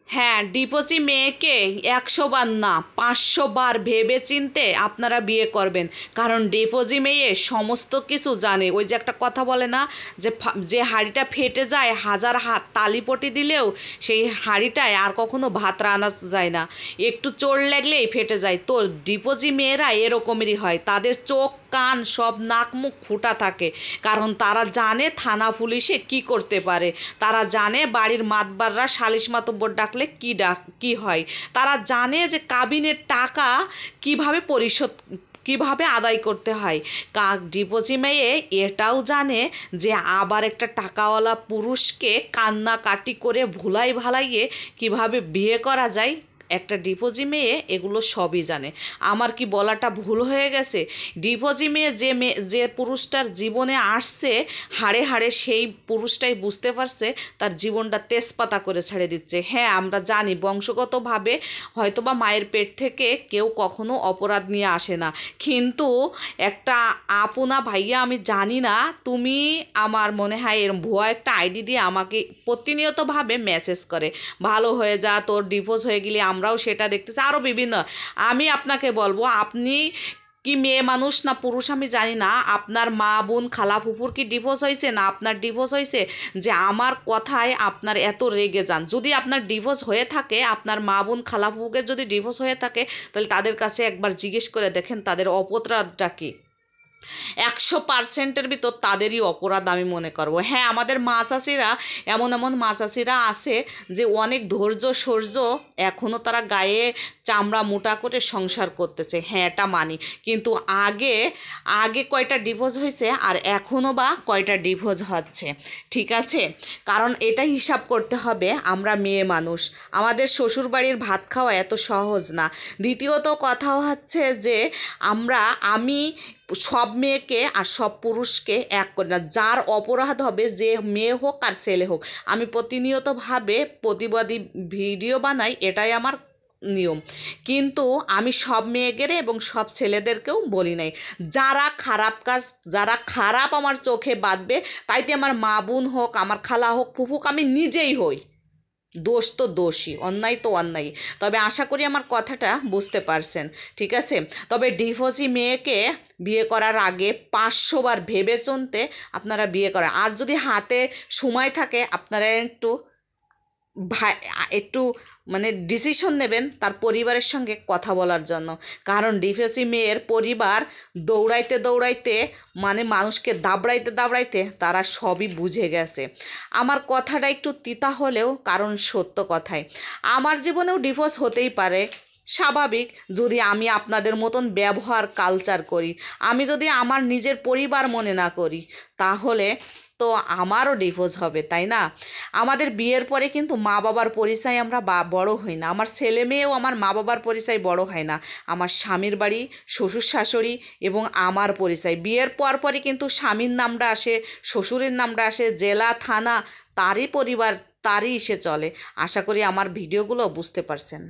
হ্যাঁ, ডিভোর্সি মেয়েকে ১০০ বার না ৫০০ বার ভেবে চিন্তে আপনারা বিয়ে করবেন। কারণ ডিভোর্সি মেয়ে সমস্ত কিছু জানে। ওই যে একটা কথা বলে না, যে হাঁড়িটা ফেটে যায় হাজার হাত তালিপটি দিলেও সেই হাঁড়িটায় আর কখনো ভাত রান্না যায় না, একটু চোট লাগলেই ফেটে যায়। তো ডিভোর্সি মেয়েরা এরকমেরই হয়, তাদের চোখ কান সব নাক মুখ ফুটা থাকে। কারণ তারা জানে থানা পুলিশে কি করতে পারে, তারা জানে বাড়ির মাতবাররা সালিশ মাতব্বর ডাকলে কি হয়, তারা জানে যে কাবিনের টাকা কিভাবে কিভাবে আদায় করতে হয়। ডিভোর্সি মেয়ে এটাও জানে যে আবার একটা টাকাওয়ালা পুরুষকে কান্নাকাটি করে ভুলাই ভালাইয়ে কিভাবে বিয়ে করা যায়। একটা ডিভোর্সি মেয়ে এগুলো সবই জানে। আমার কি বলাটা ভুল হয়ে গেছে? ডিভোর্সি মেয়ে যে পুরুষটার জীবনে আসছে হাড়ে হাড়ে, সেই পুরুষটাই বুঝতে পারছে তার জীবনটা তেজপাতা করে ছেড়ে দিচ্ছে। হ্যাঁ, আমরা জানি বংশগতভাবে হয়তোবা মায়ের পেট থেকে কেউ কখনো অপরাধ নিয়ে আসে না, কিন্তু একটা আপনা ভাইয়া, আমি জানি না, তুমি আমার মনে হয় এরম ভুয়া একটা আইডি দিয়ে আমাকে প্রতিনিয়তভাবে মেসেজ করে, ভালো হয়ে যা, তোর ডিভোর্স হয়ে গেলে আমরাও সেটা দেখতেছি, আরও বিভিন্ন। আমি আপনাকে বলবো, আপনি কি মেয়ে মানুষ না পুরুষ আমি জানি না, আপনার মা বোন খালা ফুফুর কি ডিভোর্স হয়েছে না আপনার ডিভোর্স হয়েছে যে আমার কথায় আপনার এত রেগে যান? যদি আপনার ডিভোর্স হয়ে থাকে, আপনার মা বোন খালা ফুফুকে যদি ডিভোর্স হয়ে থাকে, তাহলে তাদের কাছে একবার জিজ্ঞেস করে দেখেন তাদের অপরাধটা কী। ১০০%-এর ভিতর তাদেরই অপরাধ আমি মনে করব। হ্যাঁ, আমাদের মা চাষিরা এমন মা চাষিরা আছে যে অনেক ধৈর্য সৌর্য, এখনও তারা গায়ে চামড়া মোটা করে সংসার করতেছে। হ্যাঁ, এটা মানি, কিন্তু আগে কয়টা ডিভোর্স হয়েছে আর এখনও বা কয়টা ডিভোর্স হচ্ছে, ঠিক আছে? কারণ এটা হিসাব করতে হবে, আমরা মেয়ে মানুষ, আমাদের শ্বশুরবাড়ির ভাত খাওয়া এত সহজ না। দ্বিতীয়ত কথা হচ্ছে যে আমি সব মেয়েকে আর সব পুরুষকে এক করি না। যার অপরাধ হবে, যে মেয়ে হোক আর ছেলে হোক, আমি প্রতিনিয়তভাবে প্রতিবাদী ভিডিও বানাই, এটাই আমার নিয়ম। কিন্তু আমি সব মেয়েদের এবং সব ছেলেদেরকেও বলি নাই। যারা খারাপ আমার চোখে বাঁধবে, তাইতে আমার মা বোন হোক, আমার খালা হোক, ফুফুক, আমি নিজেই হই, দোষ তো দোষী, অন্যায় তো অন্যায়। তবে আশা করি আমার কথাটা বুঝতে পারছেন, ঠিক আছে? তবে ডিভোর্সি মেয়েকে বিয়ে করার আগে ৫০০ বার ভেবে চিন্তে আপনারা বিয়ে করেন। আর যদি হাতে সময় থাকে, আপনারা একটু মানে ডিসিশন নেবেন তার পরিবারের সঙ্গে কথা বলার জন্য। কারণ ডিভোর্সি মেয়ের পরিবার দৌড়াইতে মানে মানুষকে দাবড়াইতে তারা সবই বুঝে গেছে। আমার কথাটা একটু তিতা হলেও কারণ সত্য কথাই। আমার জীবনেও ডিভোর্স হতেই পারে, স্বাভাবিক, যদি আমি আপনাদের মতন ব্যবহার কালচার করি, আমি যদি আমার নিজের পরিবার মনে না করি, তাহলে তো আমারও ডিভোর্স হবে, তাই না? আমাদের বিয়ের পরে কিন্তু মা বাবার পরিচয় আমরা বড় হই না। আমার ছেলে মেয়েও আমার মা বাবার পরিচয় বড় হয় না। আমার স্বামীর বাড়ি, শ্বশুর শাশুড়ি এবং আমার পরিচয় বিয়ের পরই কিন্তু স্বামীর নামটা আসে, শ্বশুরের নামটা আসে, জেলা থানা তারই পরিবার তারই এসে চলে। আশা করি আমার ভিডিওগুলো বুঝতে পারছেন।